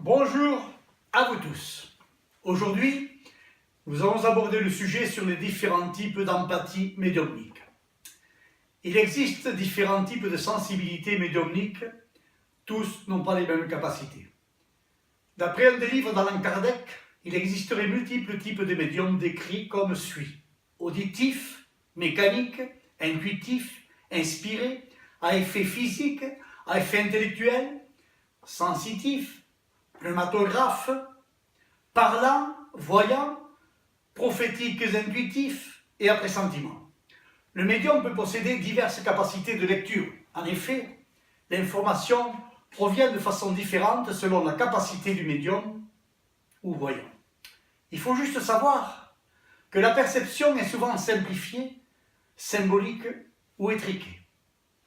Bonjour à vous tous. Aujourd'hui, nous allons aborder le sujet sur les différents types d'empathie médiumnique. Il existe différents types de sensibilité médiumnique, tous n'ont pas les mêmes capacités. D'après un des livres d'Allan Kardec, il existerait multiples types de médiums décrits comme suit: auditif, mécanique, intuitif, inspiré, à effet physique, à effet intellectuel, sensitif, pneumatographe, parlant, voyant, prophétiques intuitifs et à pressentiment. Le médium peut posséder diverses capacités de lecture. En effet, l'information provient de façon différente selon la capacité du médium ou voyant. Il faut juste savoir que la perception est souvent simplifiée, symbolique ou étriquée.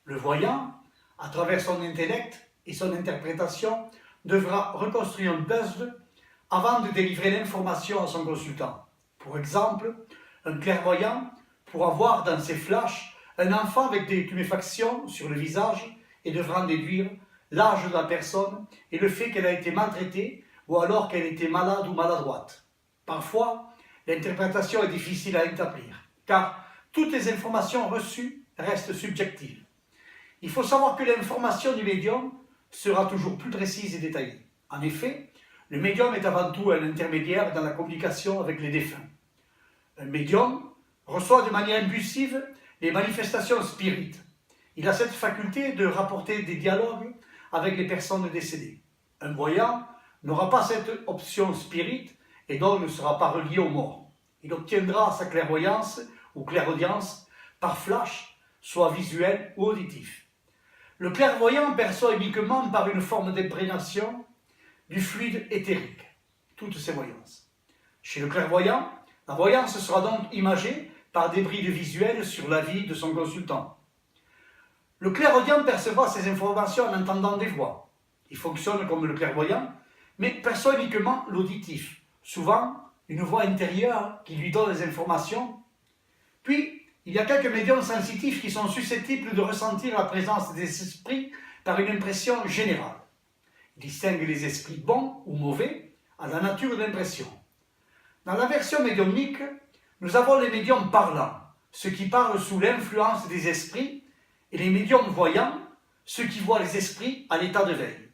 Le voyant, à travers son intellect et son interprétation, devra reconstruire un puzzle avant de délivrer l'information à son consultant. Pour exemple, un clairvoyant pourra voir dans ses flashs un enfant avec des tuméfactions sur le visage et devra en déduire l'âge de la personne et le fait qu'elle a été maltraitée ou alors qu'elle était malade ou maladroite. Parfois, l'interprétation est difficile à établir, car toutes les informations reçues restent subjectives. Il faut savoir que l'information du médium sera toujours plus précise et détaillée. En effet, le médium est avant tout un intermédiaire dans la communication avec les défunts. Un médium reçoit de manière impulsive les manifestations spirites. Il a cette faculté de rapporter des dialogues avec les personnes décédées. Un voyant n'aura pas cette option spirit et donc ne sera pas relié aux morts. Il obtiendra sa clairvoyance ou clairaudience par flash, soit visuel ou auditif. Le clairvoyant perçoit uniquement par une forme d'imprégnation du fluide éthérique, toutes ces voyances. Chez le clairvoyant, la voyance sera donc imagée par des brides visuelles sur la vie de son consultant. Le clairaudient percevra ces informations en entendant des voix. Il fonctionne comme le clairvoyant, mais perçoit uniquement l'auditif, souvent une voix intérieure qui lui donne des informations. Puis, il y a quelques médiums sensitifs qui sont susceptibles de ressentir la présence des esprits par une impression générale. Ils distinguent les esprits bons ou mauvais à la nature de l'impression. Dans la version médiumnique, nous avons les médiums parlants, ceux qui parlent sous l'influence des esprits, et les médiums voyants, ceux qui voient les esprits à l'état de veille.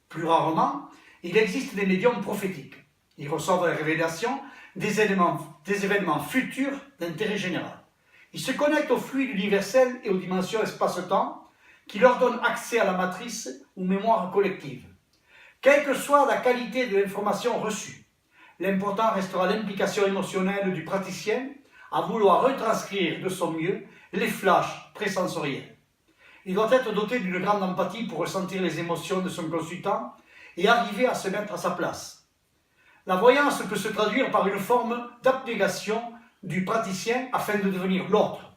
Plus rarement, il existe des médiums prophétiques. Ils reçoivent la révélation des événements futurs d'intérêt général. Ils se connectent au fluide universel et aux dimensions espace-temps qui leur donnent accès à la matrice ou mémoire collective. Quelle que soit la qualité de l'information reçue, l'important restera l'implication émotionnelle du praticien à vouloir retranscrire de son mieux les flashs présensoriels. Il doit être doté d'une grande empathie pour ressentir les émotions de son consultant et arriver à se mettre à sa place. La voyance peut se traduire par une forme d'abnégation du praticien afin de devenir l'autre.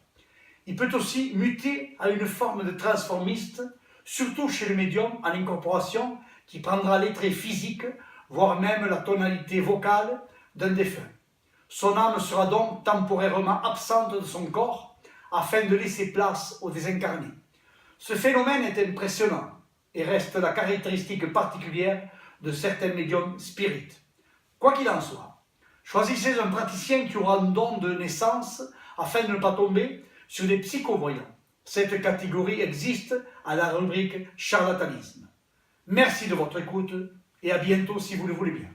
Il peut aussi muter à une forme de transformiste, surtout chez le médium en incorporation qui prendra les traits physiques, voire même la tonalité vocale d'un défunt. Son âme sera donc temporairement absente de son corps afin de laisser place au désincarné. Ce phénomène est impressionnant et reste la caractéristique particulière de certains médiums spirites. Quoi qu'il en soit, choisissez un praticien qui aura un don de naissance afin de ne pas tomber sur des psychovoyants. Cette catégorie existe à la rubrique charlatanisme. Merci de votre écoute et à bientôt si vous le voulez bien.